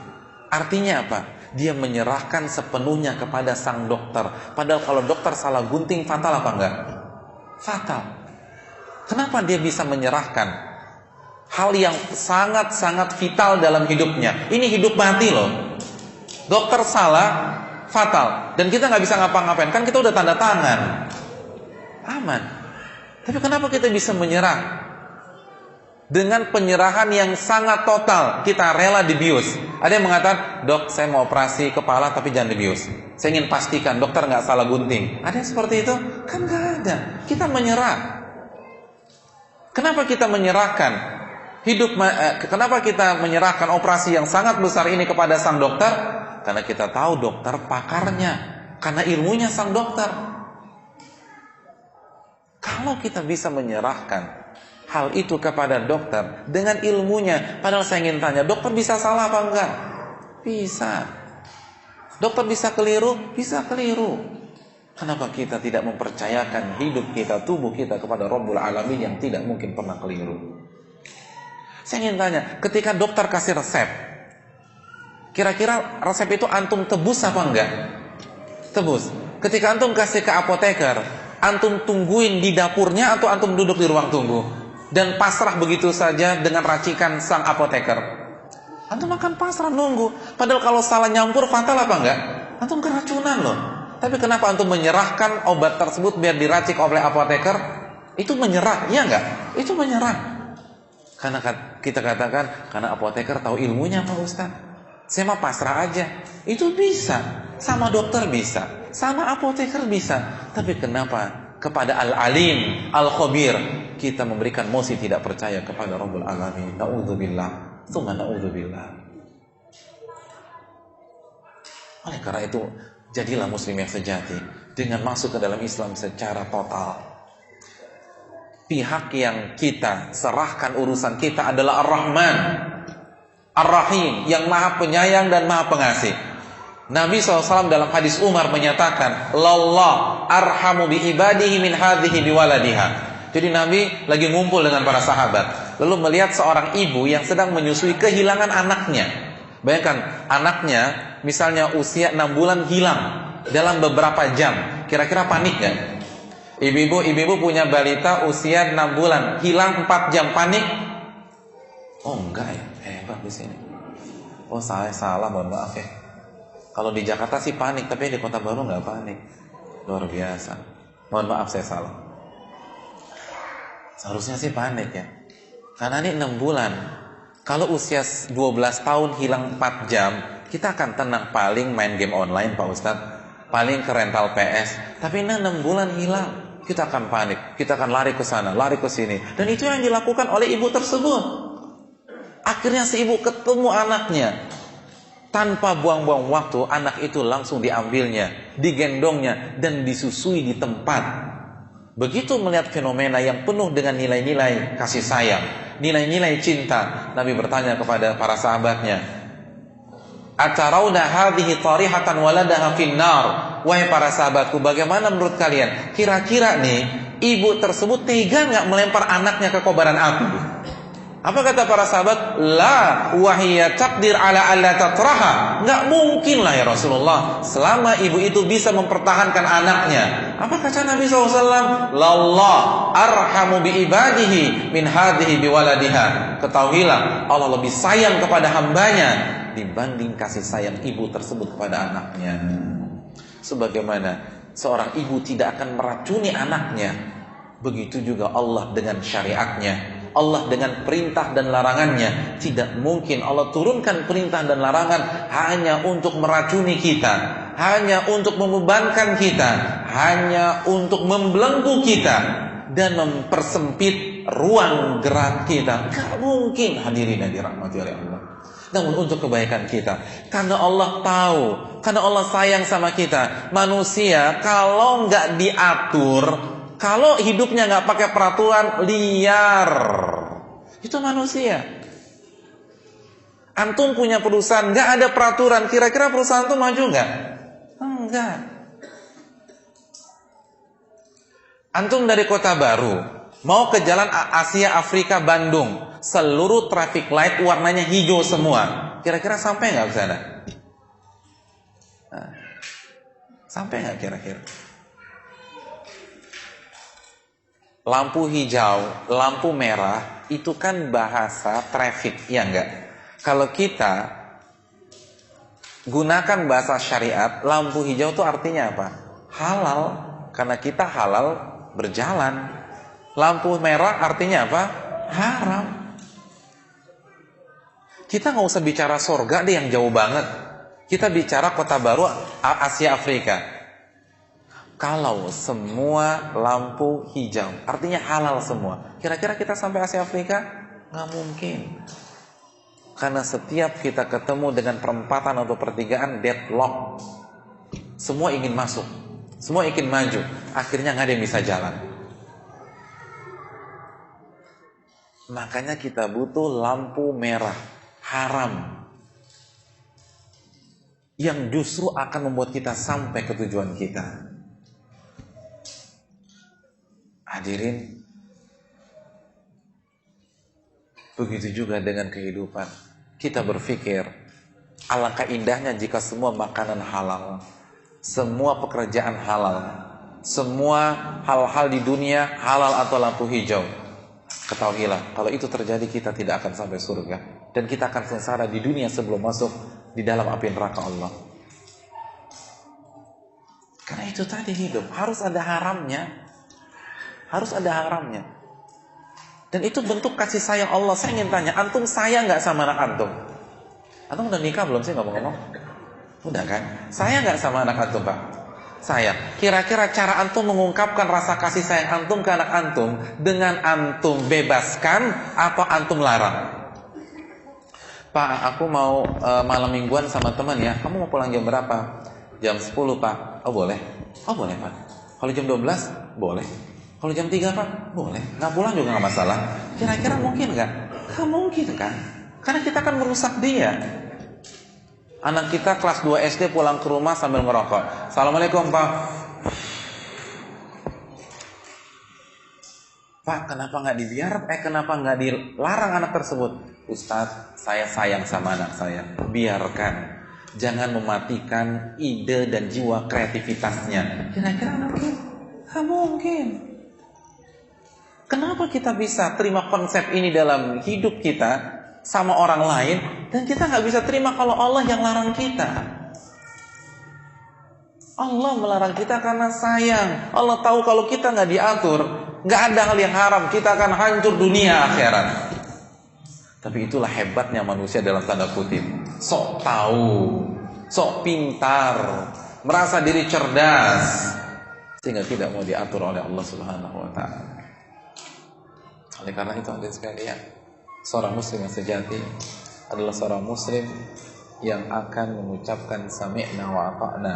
Artinya apa? Dia menyerahkan sepenuhnya kepada sang dokter. Padahal kalau dokter salah gunting, fatal apa enggak? Fatal. Kenapa dia bisa menyerahkan hal yang sangat-sangat vital dalam hidupnya? Ini hidup mati loh. Dokter salah, fatal. Dan kita nggak bisa ngapa-ngapain. Kan kita udah tanda tangan. Aman. Tapi kenapa kita bisa menyerah? Dengan penyerahan yang sangat total, kita rela dibius. Ada yang mengatakan, "Dok, saya mau operasi kepala tapi jangan dibius. Saya ingin pastikan dokter nggak salah gunting." Ada yang seperti itu? Kan nggak ada. Kita menyerah. Kenapa kita menyerahkan kenapa kita menyerahkan operasi yang sangat besar ini kepada sang dokter? Karena kita tahu dokter pakarnya, karena ilmunya sang dokter. Kalau kita bisa menyerahkan hal itu kepada dokter dengan ilmunya, padahal saya ingin tanya, dokter bisa salah apa enggak? Bisa. Dokter bisa keliru? Bisa keliru. Kenapa kita tidak mempercayakan hidup kita, tubuh kita kepada Rabbul Alamin yang tidak mungkin pernah keliru? Saya ingin tanya, ketika dokter kasih resep, kira-kira resep itu antum tebus apa enggak? Tebus. Ketika antum kasih ke apoteker, antum tungguin di dapurnya atau antum duduk di ruang tunggu dan pasrah begitu saja dengan racikan sang apoteker? Antum akan pasrah nunggu. Padahal kalau salah nyampur fatal apa enggak? Antum keracunan loh. Tapi kenapa antum menyerahkan obat tersebut biar diracik oleh apoteker? Itu menyerah, iya enggak? Itu menyerah. Karena kita katakan, karena apoteker tahu ilmunya Pak Ustaz, saya mah pasrah aja. Itu bisa. Sama dokter bisa, sama apoteker bisa. Tapi kenapa kepada Al-Alim, Al-Khabir kita memberikan mosi tidak percaya kepada Rabbul Alamin? Na'udzubillah, tsumma na'udzubillah. Oleh karena itu, jadilah muslim yang sejati dengan masuk ke dalam Islam secara total. Pihak yang kita serahkan urusan kita adalah Ar-Rahman, Ar-Rahim, yang maha penyayang dan maha pengasih. Nabi SAW dalam hadis Umar menyatakan, "Lallah arhamu bi ibadihi min hadhihi biwaladiha." Jadi Nabi lagi ngumpul dengan para sahabat, lalu melihat seorang ibu yang sedang menyusui kehilangan anaknya. Bayangkan, anaknya misalnya usia 6 bulan hilang dalam beberapa jam. Kira-kira panik kan? Ibu-ibu punya balita usia 6 bulan, hilang 4 jam, panik? Oh enggak ya, hebat di sini. Oh saya salah, mohon maaf ya. Kalau di Jakarta sih panik, tapi di Kota Baru nggak panik. Luar biasa. Mohon maaf saya salah. Seharusnya sih panik ya. Karena ini 6 bulan. Kalau usia 12 tahun hilang 4 jam, kita akan tenang, paling main game online Pak Ustadz, paling ke rental PS. Tapi ini 6 bulan hilang, kita akan panik, kita akan lari ke sana, lari ke sini. Dan itu yang dilakukan oleh ibu tersebut. Akhirnya si ibu ketemu anaknya. Tanpa buang-buang waktu, anak itu langsung diambilnya, digendongnya, dan disusui di tempat. Begitu melihat fenomena yang penuh dengan nilai-nilai kasih sayang, nilai-nilai cinta, Nabi bertanya kepada para sahabatnya, "Atarawna hadhihi tarihatan waladaha finnar?" Wahai para sahabatku, bagaimana menurut kalian? Kira-kira nih, ibu tersebut tega nggak melempar anaknya ke kobaran api? Apa kata para sahabat? La wahiyya taqdir ala alla tatraha. Nggak mungkin lah ya Rasulullah, selama ibu itu bisa mempertahankan anaknya. Apa kata Nabi SAW? Lallah arhamu bi ibadihi min hadhihi biwaladiha. Ketahuilah, Allah lebih sayang kepada hambanya dibanding kasih sayang ibu tersebut kepada anaknya. Sebagaimana seorang ibu tidak akan meracuni anaknya, begitu juga Allah dengan syariatnya. Allah dengan perintah dan larangannya. Tidak mungkin Allah turunkan perintah dan larangan hanya untuk meracuni kita, hanya untuk membebankan kita, hanya untuk membelenggu kita dan mempersempit ruang gerak kita. Gak mungkin, hadirin yang dirahmati oleh Allah. Namun untuk kebaikan kita, karena Allah tahu, karena Allah sayang sama kita. Manusia kalau nggak diatur, kalau hidupnya nggak pakai peraturan, liar. Itu manusia. Antum punya perusahaan, nggak ada peraturan, kira-kira perusahaan itu maju nggak? Enggak. Antum dari Kota Baru mau ke Jalan Asia Afrika Bandung, seluruh traffic light warnanya hijau semua. Kira-kira sampai nggak ke sana? Nah, sampai nggak kira-kira? Lampu hijau, lampu merah, itu kan bahasa traffic, ya enggak? Kalau kita gunakan bahasa syariat, lampu hijau itu artinya apa? Halal, karena kita halal berjalan. Lampu merah artinya apa? Haram. Kita nggak usah bicara surga deh yang jauh banget. Kita bicara Kota Baru Asia Afrika. Kalau semua lampu hijau, artinya halal semua. Kira-kira kita sampai Asia Afrika? Nggak mungkin. Karena setiap kita ketemu dengan perempatan atau pertigaan, deadlock. Semua ingin masuk, semua ingin maju. Akhirnya nggak ada yang bisa jalan. Makanya kita butuh lampu merah, haram, yang justru akan membuat kita sampai ke tujuan kita. Hadirin, begitu juga dengan kehidupan. Kita berpikir, alangkah indahnya jika semua makanan halal, semua pekerjaan halal, semua hal-hal di dunia halal atau lampu hijau. Ketahuilah, kalau itu terjadi kita tidak akan sampai surga, dan kita akan sengsara di dunia sebelum masuk di dalam api neraka Allah. Karena itu tadi, hidup harus ada haramnya. Harus ada haramnya. Dan itu bentuk kasih sayang Allah. Saya ingin tanya, antum sayang gak sama anak antum? Antum udah nikah belum sih ngomong-ngomong? Udah kan? Sayang gak sama anak antum, Pak? Sayang. Kira-kira cara antum mengungkapkan rasa kasih sayang antum ke anak antum dengan antum bebaskan atau antum larang? Pak, aku mau malam mingguan sama teman ya. Kamu mau pulang jam berapa? Jam 10, Pak. Oh boleh. Oh boleh, Pak. Kalau jam 12? Boleh. Kalau jam 3, Pak? Boleh. Nggak pulang juga nggak masalah. Kira-kira mungkin nggak? Nggak mungkin kan? Karena kita akan merusak dia. Anak kita kelas 2 SD pulang ke rumah sambil merokok. Assalamualaikum, Pak. Pak, kenapa nggak dibiarkan? Kenapa nggak dilarang anak tersebut? Ustadz, saya sayang sama anak saya. Biarkan. Jangan mematikan ide dan jiwa kreativitasnya. Kira-kira mungkin? Gak mungkin. Kenapa kita bisa terima konsep ini dalam hidup kita sama orang lain, dan kita gak bisa terima kalau Allah yang larang kita? Allah melarang kita karena sayang. Allah tahu kalau kita gak diatur, gak ada hal yang haram, kita akan hancur dunia akhirat. Tapi itulah hebatnya manusia dalam tanda kutip. Sok tahu, sok pintar, merasa diri cerdas, sehingga tidak mau diatur oleh Allah Subhanahu wa ta'ala. Oleh karena itu hadirin sekalian, seorang muslim yang sejati adalah seorang muslim yang akan mengucapkan sami'na wa ata'na,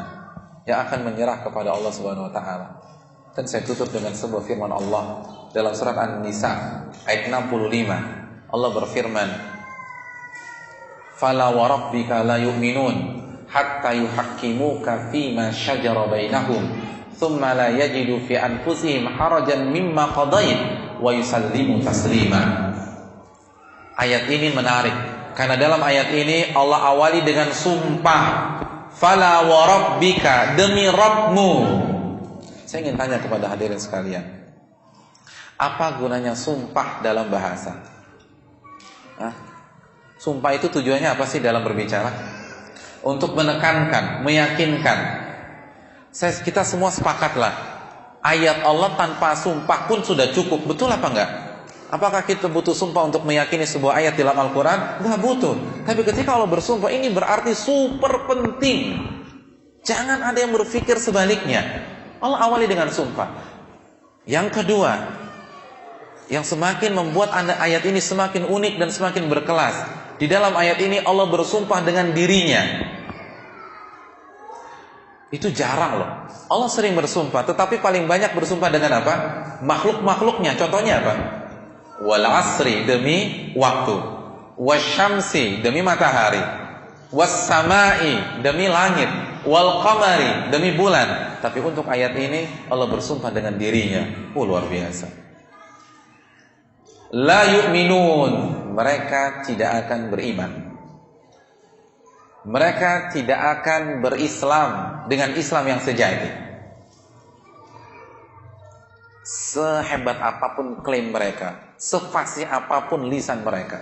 yang akan menyerah kepada Allah Subhanahu wa ta'ala. Dan saya tutup dengan sebuah firman Allah dalam surat An-Nisa ayat 65. Allah berfirman, "Fala wa rabbika la yu'minun hatta yuhaqqimuka fima shajara bainahum, thumma la yajidu fi anfusihim harajan mimma qadait wa yusallimu taslima." Ayat ini menarik karena dalam ayat ini Allah awali dengan sumpah. Fala wa rabbika, demi Rabbmu. Saya ingin tanya kepada hadirin sekalian, apa gunanya sumpah dalam bahasa? Sumpah itu tujuannya apa sih dalam berbicara? Untuk menekankan, meyakinkan. Kita semua sepakatlah, ayat Allah tanpa sumpah pun sudah cukup. Betul apa enggak? Apakah kita butuh sumpah untuk meyakini sebuah ayat dalam Al-Quran? Enggak butuh. Tapi ketika Allah bersumpah, ini berarti super penting. Jangan ada yang berpikir sebaliknya. Allah awali dengan sumpah. Yang kedua, yang semakin membuat ayat ini semakin unik dan semakin berkelas, di dalam ayat ini Allah bersumpah dengan dirinya. Itu jarang loh. Allah sering bersumpah, tetapi paling banyak bersumpah dengan apa? Makhluk-makhluknya. Contohnya apa? Wal asri, demi waktu. Wasyamsi, demi matahari. Was-samai, demi langit. Wal qamari, demi bulan. Tapi untuk ayat ini Allah bersumpah dengan dirinya. Luar biasa. La yu'minun, mereka tidak akan beriman. Mereka tidak akan berislam dengan Islam yang sejati. Sehebat apapun klaim mereka, sefasih apapun lisan mereka,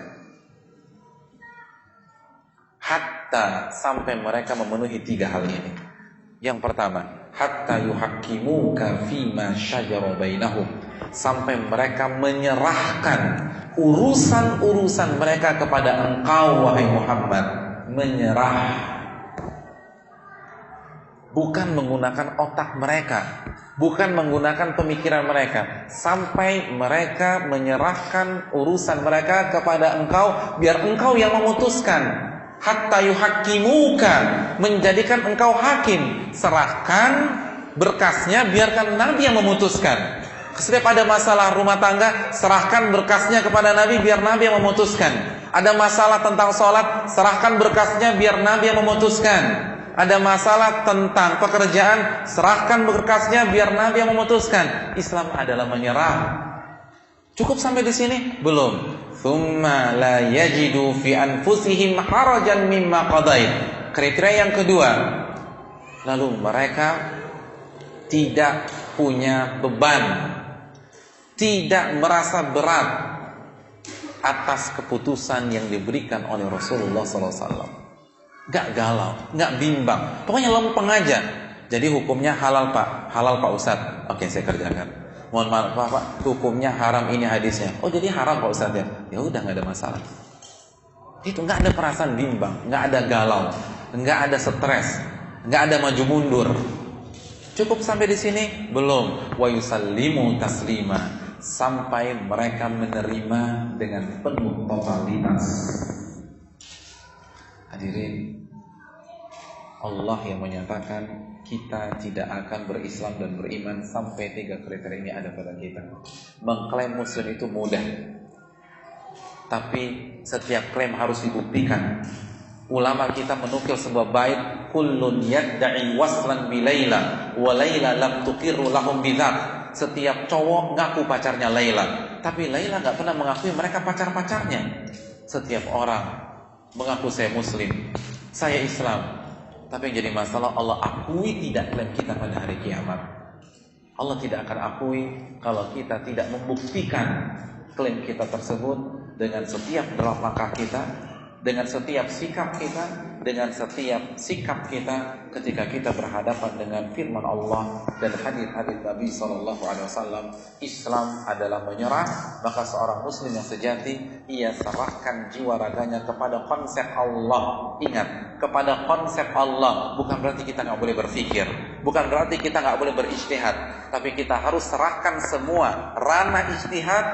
hatta sampai mereka memenuhi 3 hal ini. Yang pertama, hatta yuhaqqimuka fima syajara bainahum, sampai mereka menyerahkan urusan-urusan mereka kepada engkau wahai Muhammad. Menyerah, bukan menggunakan otak mereka, bukan menggunakan pemikiran mereka, sampai mereka menyerahkan urusan mereka kepada engkau, biar engkau yang memutuskan. Hatta yuhaqqimuka, menjadikan engkau hakim. Serahkan berkasnya, biarkan Nabi yang memutuskan. Setiap ada masalah rumah tangga, serahkan berkasnya kepada Nabi, biar Nabi yang memutuskan. Ada masalah tentang sholat, serahkan berkasnya, biar Nabi yang memutuskan. Ada masalah tentang pekerjaan, serahkan berkasnya, biar Nabi yang memutuskan. Islam adalah menyerah. Cukup sampai di sini? Belum. Thumma la yajidu fi anfusihim harajan mimma qadait. Kriteria yang kedua, lalu mereka tidak punya beban, tidak merasa berat atas keputusan yang diberikan oleh Rasulullah SAW. Gak galau, gak bimbang, pokoknya lempeng aja. Jadi hukumnya halal Pak, halal Pak Ustadz. Oke, saya kerjakan. Mohon maaf Pak, hukumnya haram ini hadisnya. Oh jadi haram Pak Ustadz ya? Ya udah, gak ada masalah. Itu gak ada perasaan bimbang, gak ada galau, gak ada stres, gak ada maju mundur. Cukup sampai di sini? Belum. Wa yusallimu taslima, sampai mereka menerima dengan penuh totalitas. Hadirin, Allah yang menyatakan kita tidak akan berislam dan beriman sampai 3 kriteria ini ada pada kita. Mengklaim muslim itu mudah, tapi setiap klaim harus dibuktikan. Ulama kita menukil sebuah bait, kullun yadda'i waslan bi Laila wa Laila lam tuqirru lahum bidzat. Setiap cowok ngaku pacarnya Laila, tapi Laila enggak pernah mengakui mereka pacar-pacarnya. Setiap orang mengaku saya muslim, saya Islam, tapi yang jadi masalah Allah akui tidak klaim kita pada hari kiamat. Allah tidak akan akui kalau kita tidak membuktikan klaim kita tersebut dengan setiap langkah kita, dengan setiap sikap kita, dengan setiap sikap kita ketika kita berhadapan dengan firman Allah dan hadis-hadis Nabi SAW. Islam adalah menyerah, maka seorang muslim yang sejati ia serahkan jiwa raganya kepada konsep Allah. Ingat, kepada konsep Allah. Bukan berarti kita nggak boleh berpikir, bukan berarti kita nggak boleh berijtihad, tapi kita harus serahkan semua ranah ijtihad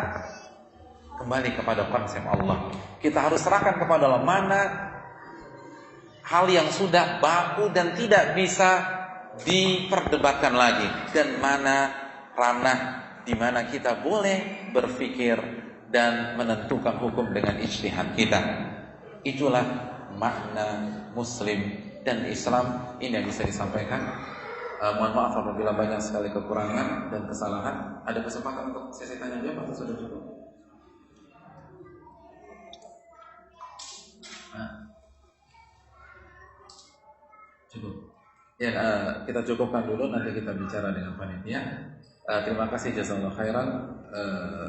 kembali kepada konsep Allah. Kita harus serahkan kepada Allah mana hal yang sudah baku dan tidak bisa diperdebatkan lagi, dan mana ranah di mana kita boleh berpikir dan menentukan hukum dengan ijtihad kita. Itulah makna Muslim dan Islam. Ini yang bisa disampaikan. Mohon maaf apabila banyak sekali kekurangan dan kesalahan. Ada kesempatan untuk sesi tanya jawab atau sudah cukup? Cukup. Ya, kita cukupkan dulu, nanti kita bicara dengan panitia. Terima kasih, jazakallahu khairan.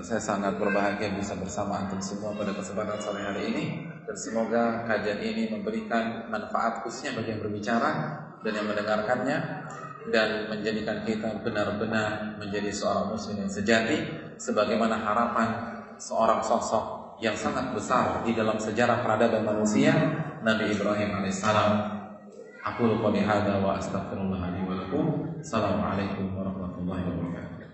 Saya sangat berbahagia bisa bersama antum semua pada kesempatan sore hari ini, dan semoga kajian ini memberikan manfaat khususnya bagi yang berbicara dan yang mendengarkannya, dan menjadikan kita benar-benar menjadi seorang muslim yang sejati sebagaimana harapan seorang sosok yang sangat besar di dalam sejarah peradaban manusia, Nabi Ibrahim alaihissalam. Aku qouli hadza wa astaghfirullah li wa lakum. Assalamualaikum warahmatullahi wabarakatuh.